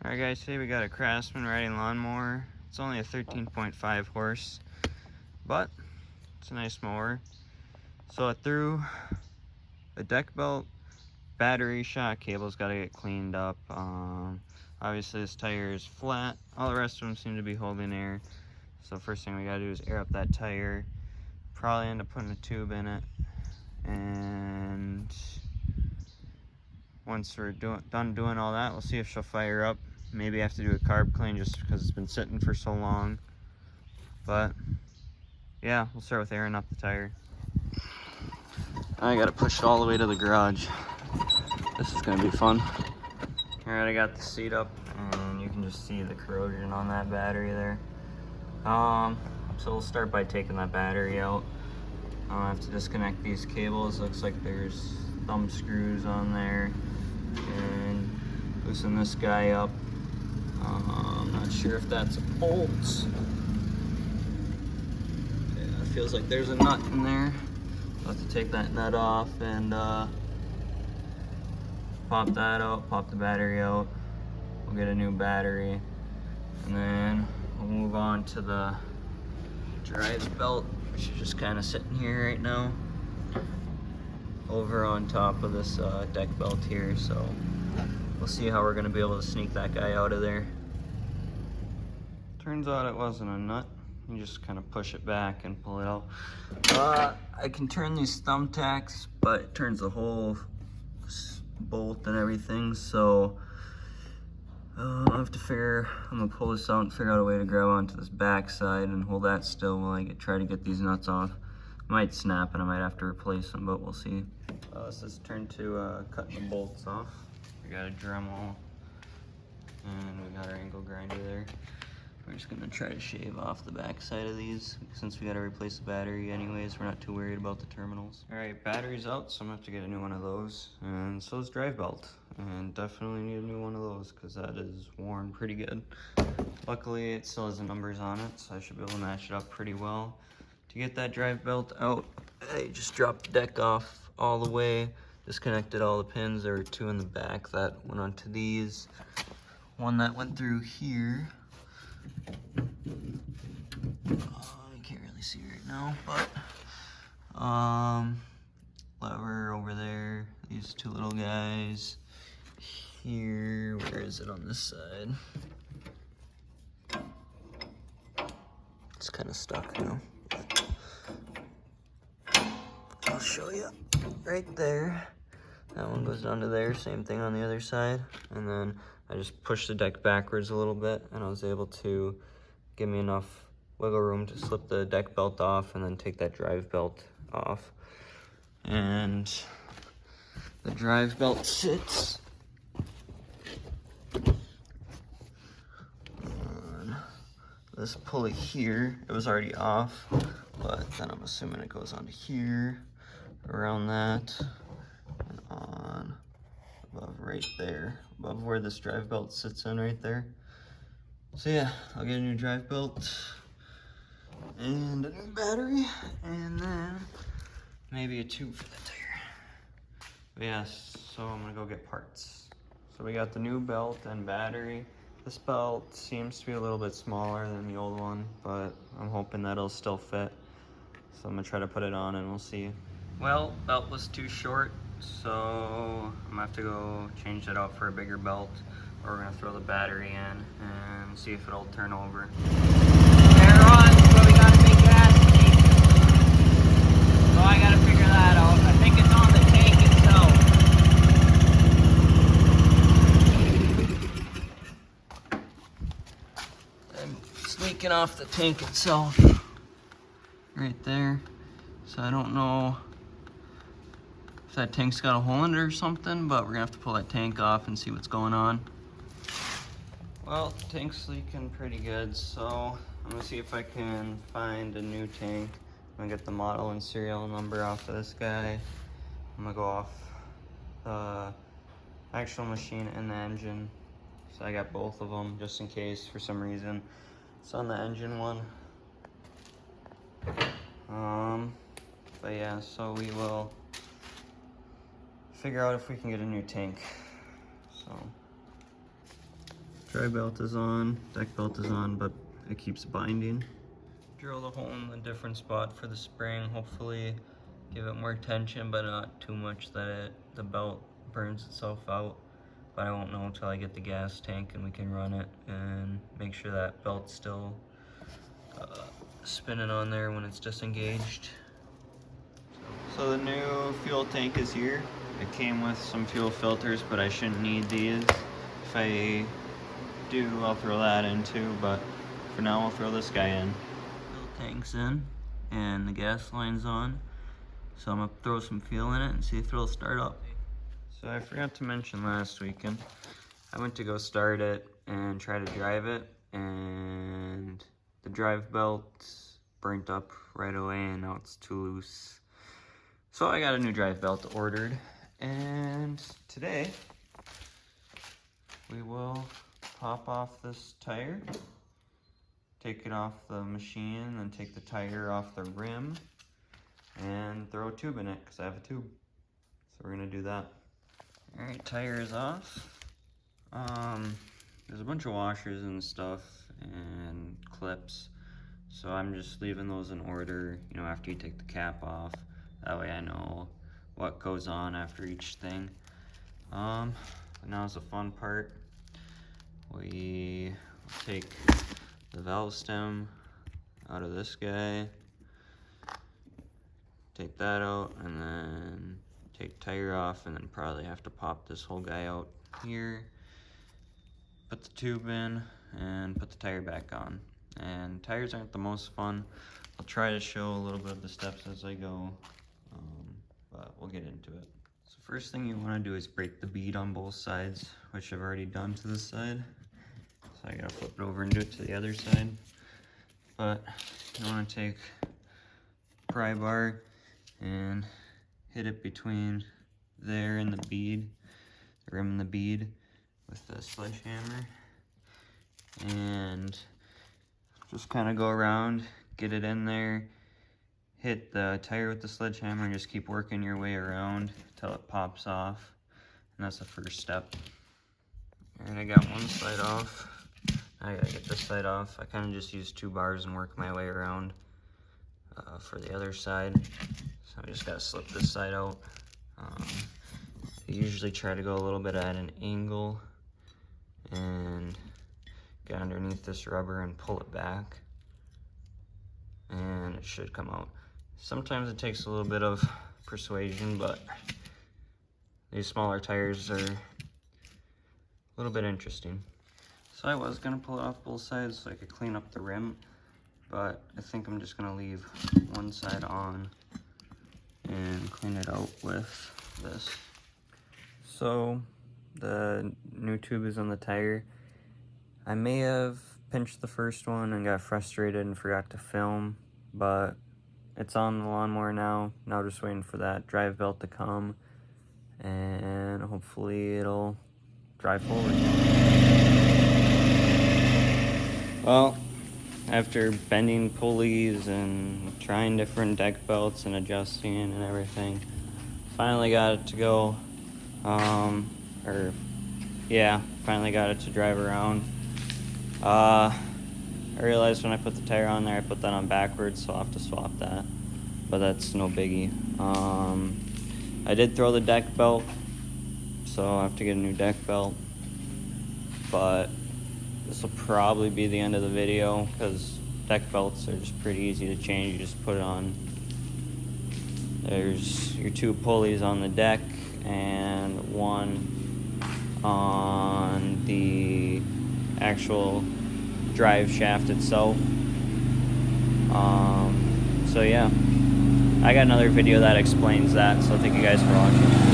Alright guys, today we got a Craftsman riding lawnmower. It's only a 13.5 horse, but it's a nice mower. So I threw a deck belt, battery, shock cable's got to get cleaned up. Obviously this tire is flat. All the rest of them seem to be holding air. So first thing we got to do is air up that tire. Probably end up putting a tube in it. And once we're done doing all that, we'll see if she'll fire up. Maybe I have to do a carb clean just because it's been sitting for so long. But yeah, we'll start with airing up the tire. I gotta push it all the way to the garage. This is gonna be fun. Alright, I got the seat up and you can just see the corrosion on that battery there. So we'll start by taking that battery out. I have to disconnect these cables. Looks like there's thumb screws on there. And loosen this guy up. I'm not sure if that's a bolt. Yeah, it feels like there's a nut in there. I'll have to take that nut off and pop that out, pop the battery out. We'll get a new battery. And then we'll move on to the drive belt, which is just kind of sitting here right now. Over on top of this deck belt here, so we'll see how we're gonna be able to sneak that guy out of there. Turns out it wasn't a nut. You just kind of push it back and pull it out. I can turn these thumbtacks, but it turns the whole bolt and everything, so I'm gonna pull this out and figure out a way to grab onto this back side and hold that still while I try to get these nuts off. Might snap and I might have to replace them, but we'll see. This is turned to cutting the bolts off. We got a Dremel and we got our angle grinder there. We're just gonna try to shave off the back side of these. Since we gotta replace the battery anyways, we're not too worried about the terminals. All right, battery's out, so I'm gonna have to get a new one of those. And so is drive belt. And definitely need a new one of those because that is worn pretty good. Luckily, it still has the numbers on it, so I should be able to match it up pretty well. To get that drive belt out, I just dropped the deck off all the way, disconnected all the pins. There were two in the back that went onto these. One that went through here. You can't really see right now, but lever over there, these two little guys. Here, where is it on this side? It's kind of stuck now. I'll show you right there. That one goes down to there, same thing on the other side. And then I just pushed the deck backwards a little bit and I was able to give me enough wiggle room to slip the deck belt off and then take that drive belt off. And the drive belt sits on this pulley here. It was already off, but then I'm assuming it goes onto here, around that, and on above right there, above where this drive belt sits in right there. So yeah, I'll get a new drive belt and a new battery, and then maybe a tube for the tire. But yeah, so I'm gonna go get parts. So we got the new belt and battery. This belt seems to be a little bit smaller than the old one, but I'm hoping that'll still fit. So I'm gonna try to put it on and we'll see. Well, belt was too short, so I'm gonna have to go change that out for a bigger belt, or we're gonna throw the battery in and see if it'll turn over. Air on, but we gotta make gas leak. So I gotta figure that out. I think it's on the tank itself. I'm sneaking off the tank itself right there. So I don't know if that tank's got a hole in it or something, but we're gonna have to pull that tank off and see what's going on. Well, the tank's leaking pretty good, so I'm gonna see if I can find a new tank. I'm gonna get the model and serial number off of this guy. I'm gonna go off the actual machine and the engine. So I got both of them just in case for some reason it's on the engine one. But yeah, so we will figure out if we can get a new tank. So Dry belt is on, deck belt is on, but it keeps binding. Drill the hole in a different spot for the spring. Hopefully give it more tension, but not too much that the belt burns itself out. But I won't know until I get the gas tank and we can run it and make sure that belt's still spinning on there when it's disengaged. So the new fuel tank is here. It came with some fuel filters, but I shouldn't need these. If I do, I'll throw that in too, but for now I'll throw this guy in. Fuel tank's in and the gas line's on. So I'm gonna throw some fuel in it and see if it'll start up. So I forgot to mention last weekend, I went to go start it and try to drive it, and the drive belt burnt up right away and now it's too loose. So I got a new drive belt ordered, and today we will pop off this tire, take it off the machine, and take the tire off the rim and throw a tube in it because I have a tube. So we're gonna do that. All right, tire is off. There's a bunch of washers and stuff and clips, so I'm just leaving those in order, you know, after you take the cap off. That way I know what goes on after each thing. Now's the fun part. We take the valve stem out of this guy, take that out, and then take tire off, and then probably have to pop this whole guy out here, put the tube in, and put the tire back on. And tires aren't the most fun. I'll try to show a little bit of the steps as I go, but we'll get into it. So first thing you want to do is break the bead on both sides, which I've already done to this side. So I gotta flip it over and do it to the other side. But you want to take pry bar and hit it between there and the bead, the rim and the bead, with the sledgehammer, and just kind of go around, get it in there, hit the tire with the sledgehammer, and just keep working your way around until it pops off. And that's the first step. And I got one side off. I gotta get this side off. I kind of just use 2 bars and work my way around for the other side. So I just gotta slip this side out. I usually try to go a little bit at an angle and get underneath this rubber and pull it back, and it should come out. Sometimes it takes a little bit of persuasion, but these smaller tires are a little bit interesting. So I was gonna pull it off both sides so I could clean up the rim, but I think I'm just gonna leave one side on and clean it out with this. So the new tube is on the tire. I may have pinched the first one and got frustrated and forgot to film, but it's on the lawnmower now. Now just waiting for that drive belt to come, and hopefully it'll drive forward. Well, after bending pulleys and trying different deck belts and adjusting and everything, finally got it to go. Finally got it to drive around. I realized when I put the tire on there, I put that on backwards, so I'll have to swap that, but that's no biggie. I did throw the deck belt, so I'll have to get a new deck belt, but this will probably be the end of the video because deck belts are just pretty easy to change. You just put it on. There's your 2 pulleys on the deck and one on the actual drive shaft itself. So yeah, I got another video that explains that, so thank you guys for watching.